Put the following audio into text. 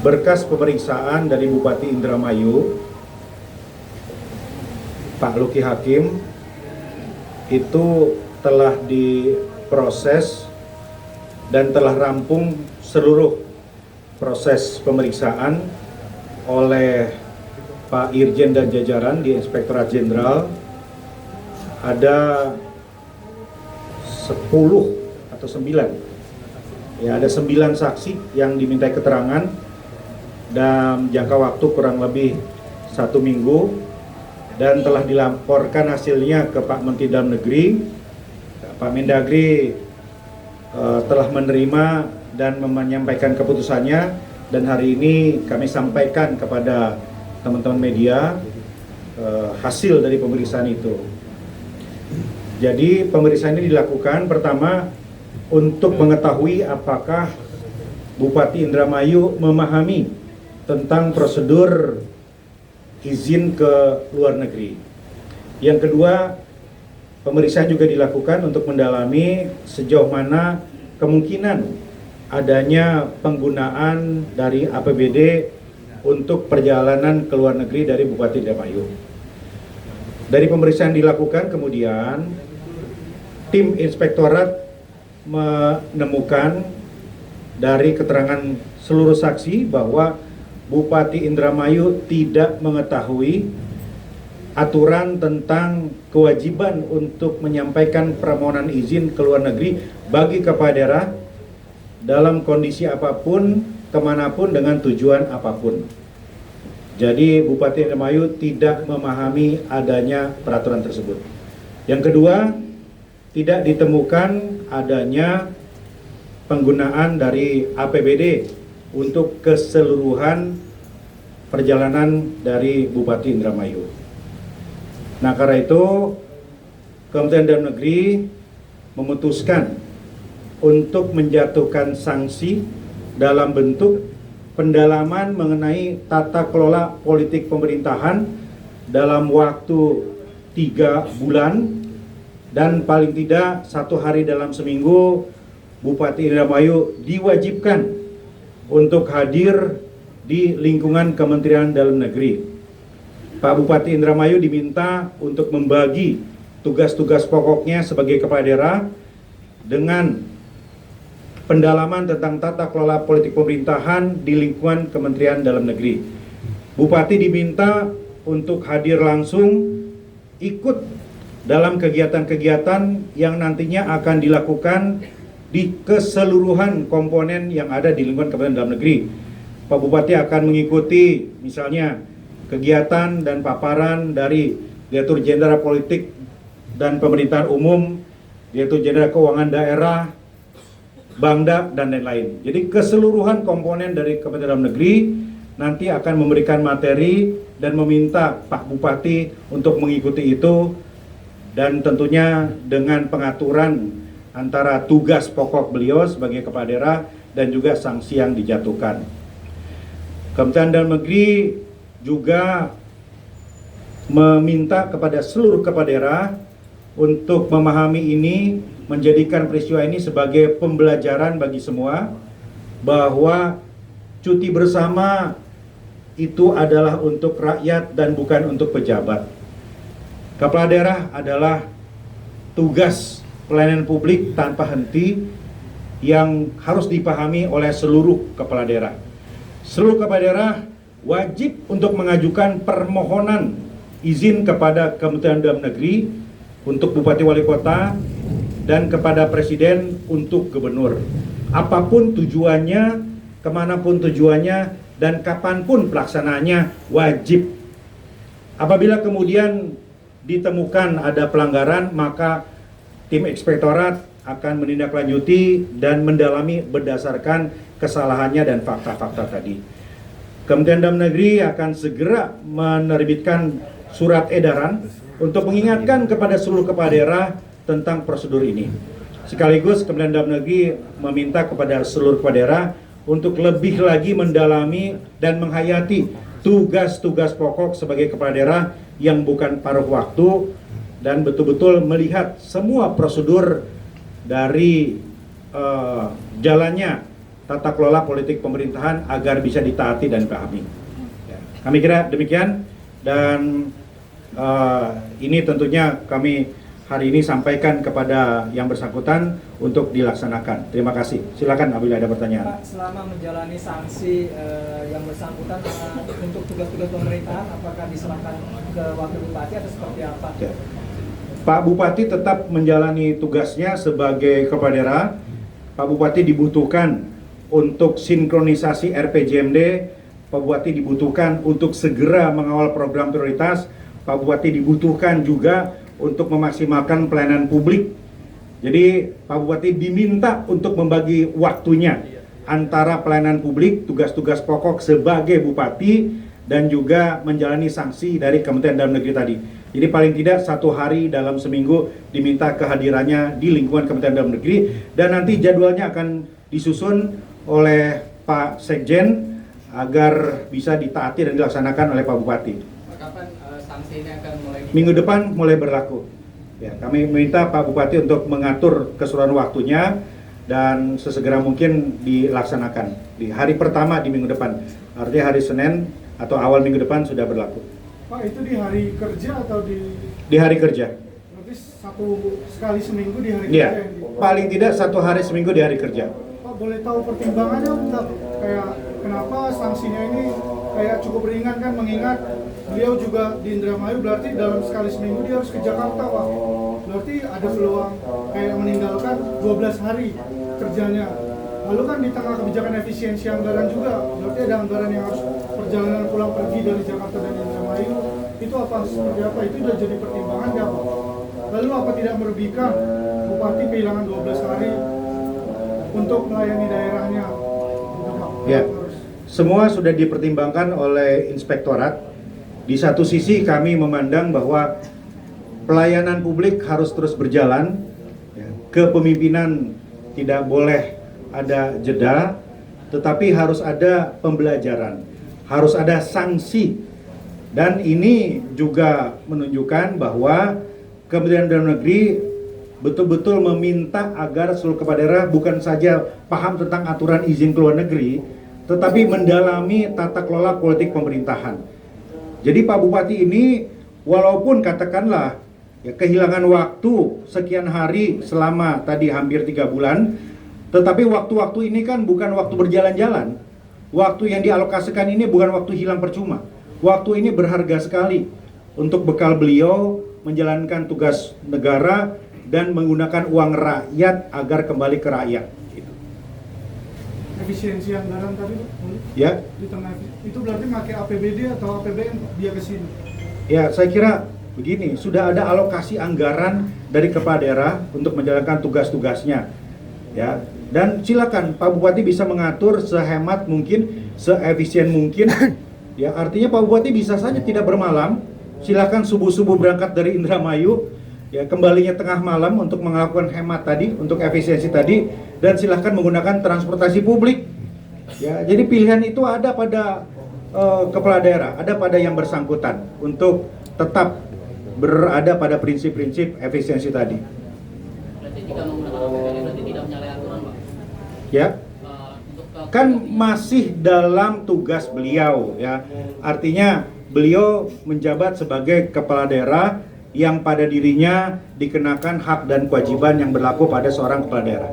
berkas pemeriksaan dari Bupati Indramayu, Pak Luki Hakim, itu telah diproses dan telah rampung seluruh proses pemeriksaan oleh Pak Irjen dan jajaran di Inspektorat Jenderal. Ada 10 atau 9, ya, ada 9 saksi yang dimintai keterangan dalam jangka waktu kurang lebih 1 minggu, dan telah dilaporkan hasilnya ke Pak Menteri Dalam Negeri. Pak Mendagri telah menerima dan menyampaikan keputusannya, dan hari ini kami sampaikan kepada teman-teman media hasil dari pemeriksaan itu. Jadi pemeriksaan ini dilakukan pertama untuk mengetahui apakah Bupati Indramayu memahami tentang prosedur izin ke luar negeri. Yang kedua, pemeriksaan juga dilakukan untuk mendalami sejauh mana kemungkinan adanya penggunaan dari APBD untuk perjalanan ke luar negeri dari Bupati Indramayu. Dari pemeriksaan dilakukan, kemudian tim inspektorat menemukan dari keterangan seluruh saksi bahwa Bupati Indramayu tidak mengetahui aturan tentang kewajiban untuk menyampaikan permohonan izin ke luar negeri bagi kepala daerah dalam kondisi apapun, kemanapun, dengan tujuan apapun. Jadi Bupati Indramayu tidak memahami adanya peraturan tersebut. Yang kedua, tidak ditemukan adanya penggunaan dari APBD untuk keseluruhan perjalanan dari Bupati Indramayu. Nah, karena itu Kementerian Dalam Negeri memutuskan untuk menjatuhkan sanksi dalam bentuk pendalaman mengenai tata kelola politik pemerintahan dalam waktu 3 bulan, dan paling tidak 1 hari dalam seminggu Bupati Indramayu diwajibkan untuk hadir di lingkungan Kementerian Dalam Negeri. Pak Bupati Indramayu diminta untuk membagi tugas-tugas pokoknya sebagai kepala daerah dengan pendalaman tentang tata kelola politik pemerintahan di lingkungan Kementerian Dalam Negeri. Bupati diminta untuk hadir langsung, ikut dalam kegiatan-kegiatan yang nantinya akan dilakukan di keseluruhan komponen yang ada di lingkungan Kementerian Dalam Negeri. Pak Bupati akan mengikuti misalnya kegiatan dan paparan dari Direktur Jenderal Politik dan Pemerintahan Umum, Direktur Jenderal Keuangan Daerah, Bangda, dan lain-lain. Jadi keseluruhan komponen dari Kementerian Dalam Negeri nanti akan memberikan materi dan meminta Pak Bupati untuk mengikuti itu, dan tentunya dengan pengaturan antara tugas pokok beliau sebagai kepala daerah dan juga sanksi yang dijatuhkan. Kementerian Dalam Negeri juga meminta kepada seluruh kepala daerah untuk memahami ini, menjadikan peristiwa ini sebagai pembelajaran bagi semua, bahwa cuti bersama itu adalah untuk rakyat dan bukan untuk pejabat. Kepala daerah adalah tugas pelayanan publik tanpa henti yang harus dipahami oleh seluruh kepala daerah. Seluruh kepala daerah wajib untuk mengajukan permohonan izin kepada Kementerian Dalam Negeri untuk Bupati Wali Kota dan kepada Presiden untuk Gubernur. Apapun tujuannya, kemanapun tujuannya, dan kapanpun pelaksanaannya wajib. Apabila kemudian ditemukan ada pelanggaran, maka tim inspektorat akan menindaklanjuti dan mendalami berdasarkan kesalahannya dan fakta-fakta tadi. Kementerian Dalam Negeri akan segera menerbitkan surat edaran untuk mengingatkan kepada seluruh kepala daerah tentang prosedur ini. Sekaligus Kementerian Dalam Negeri meminta kepada seluruh kepala daerah untuk lebih lagi mendalami dan menghayati tugas-tugas pokok sebagai kepala daerah yang bukan paruh waktu, dan betul-betul melihat semua prosedur dari jalannya tata kelola politik pemerintahan agar bisa ditaati dan dipahami. Ya, kami kira demikian, dan ini tentunya kami hari ini sampaikan kepada yang bersangkutan untuk dilaksanakan. Terima kasih. Silakan apabila ada pertanyaan. Pak, selama menjalani sanksi yang bersangkutan untuk tugas-tugas pemerintahan, apakah diserahkan ke Wakil Bupati atau seperti apa? Ya. Pak Bupati tetap menjalani tugasnya sebagai kepala daerah. Pak Bupati dibutuhkan untuk sinkronisasi RPJMD. Pak Bupati dibutuhkan untuk segera mengawal program prioritas. Pak Bupati dibutuhkan juga untuk memaksimalkan pelayanan publik. Jadi Pak Bupati diminta untuk membagi waktunya antara pelayanan publik, tugas-tugas pokok sebagai Bupati, dan juga menjalani sanksi dari Kementerian Dalam Negeri tadi. Jadi paling tidak 1 hari dalam seminggu diminta kehadirannya di lingkungan Kementerian Dalam Negeri, dan nanti jadwalnya akan disusun oleh Pak Sekjen agar bisa ditaati dan dilaksanakan oleh Pak Bupati. Kapan sanksi ini akan mulai? Minggu depan mulai berlaku. Ya, kami meminta Pak Bupati untuk mengatur keseluruhan waktunya dan sesegera mungkin dilaksanakan di hari pertama di minggu depan. Artinya hari Senin atau awal minggu depan sudah berlaku. Pak, itu di hari kerja atau di hari kerja? Berarti sekali seminggu di hari Iya, kerja? paling tidak 1 hari seminggu di hari kerja. Pak, boleh tahu pertimbangannya enggak? Kayak kenapa sanksinya ini kayak cukup ringan kan, mengingat beliau juga di Indramayu, berarti dalam sekali seminggu dia harus ke Jakarta, Pak. Berarti ada peluang kayak meninggalkan 12 hari kerjanya. Lalu kan di tengah kebijakan efisiensi anggaran juga, berarti ada anggaran yang harus perjalanan pulang pergi dari Jakarta dan Indramayu. Itu apa, seperti apa? Itu sudah jadi pertimbangan nggak, Pak? Lalu apa tidak merugikan Bupati kehilangan 12 hari untuk melayani daerahnya? Ya, semua sudah dipertimbangkan oleh Inspektorat. Di satu sisi kami memandang bahwa pelayanan publik harus terus berjalan, ya, kepemimpinan tidak boleh ada jeda, tetapi harus ada pembelajaran, harus ada sanksi. Dan ini juga menunjukkan bahwa Kementerian Dalam Negeri betul-betul meminta agar seluruh kepala daerah bukan saja paham tentang aturan izin keluar negeri, tetapi mendalami tata kelola politik pemerintahan. Jadi Pak Bupati ini walaupun katakanlah ya kehilangan waktu sekian hari selama tadi hampir 3 bulan, tetapi waktu-waktu ini kan bukan waktu berjalan-jalan. Waktu yang dialokasikan ini bukan waktu hilang percuma. Waktu ini berharga sekali untuk bekal beliau menjalankan tugas negara dan menggunakan uang rakyat agar kembali ke rakyat. Efisiensi anggaran tadi, Pak? Ya. Di tengah itu berarti pakai APBD atau APBN dia ke sini? Ya, saya kira begini, sudah ada alokasi anggaran dari kepala daerah untuk menjalankan tugas-tugasnya. Ya, dan silakan Pak Bupati bisa mengatur sehemat mungkin, seefisien mungkin. Ya, artinya Pak Bupati bisa saja tidak bermalam. Silakan subuh-subuh berangkat dari Indramayu, ya kembalinya tengah malam untuk melakukan hemat tadi, untuk efisiensi tadi, dan silahkan menggunakan transportasi publik. Ya, jadi pilihan itu ada pada kepala daerah, ada pada yang bersangkutan untuk tetap berada pada prinsip-prinsip efisiensi tadi. Berarti jika menggunakan APBD berarti tidak menyalahi aturan, Pak? Ya, kan masih dalam tugas beliau, ya. Artinya beliau menjabat sebagai kepala daerah yang pada dirinya dikenakan hak dan kewajiban yang berlaku pada seorang kepala daerah.